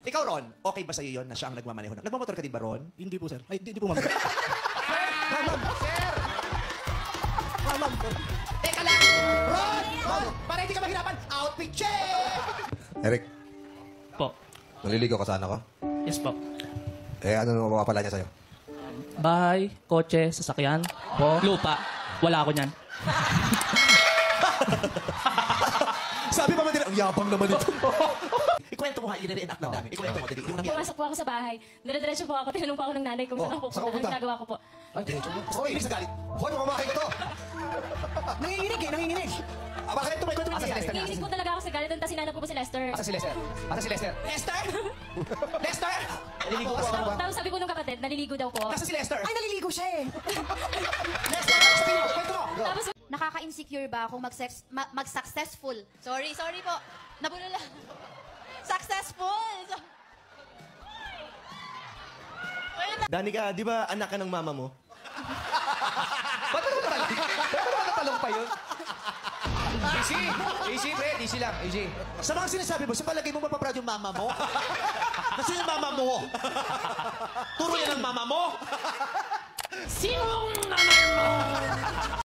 Ikaw, Ron, okay ba sa'yo yun na siya ang nagmamaneho? Nagmamotor ka din ba, Ron? Hindi po, sir. Ay, hindi po, ma'am. Sir! Ma'am. Teka lang! Ron! Ron! Para hindi ka mahirapan, outfit check! Eric, Po. naliligaw ka sa anak ko? Yes po. Eh, ano naman mapapala niya sa'yo? Bahay, kotse, sasakyan, lupa. Wala ako niyan. Sabi pa man din, ang yabang naman ito. Ikwento mo ha, i-re-enact lang namin. Ikwento mo, dali. Yung nangyari. Pumasok po ako sa bahay. Dire-diretso po ako. Tinanong po ako ng nanay kung saan ako saan ka pupunta. pupunta? Ang ginagawa ko po. Ay, diretso mo. Sorry, ibig sa galit. Hoy, mamamahay ko to. Nanginginig eh, nanginginig. Bakit ito? May kwento mo nangyari. Nanginig po talaga ako sa galit. Tapos sinanap ko po si Lester. Asa si Lester? Asa si Lester? Lester? Lester? Naliligo po ako ba? Tapos sabi ko nung kapatid, naliligo daw po. Nasa si Lester? Ay, naliligo siya eh. Lester, sabihin mo, kwento mo. Tapos Nakaka-insecure ba akong mag-successful? Sorry po. Nabulala. Successful! Danica, di ba anak ka ng mama mo? Ba't ano talong? Ba't ano talong pa yun? Easy! Easy, Fred. Easy lang. Easy. Sa mga sinasabi mo, sa palagay mo mapaproud yung mama mo? Kasi yung mama mo. Turo yan ang mama mo. sino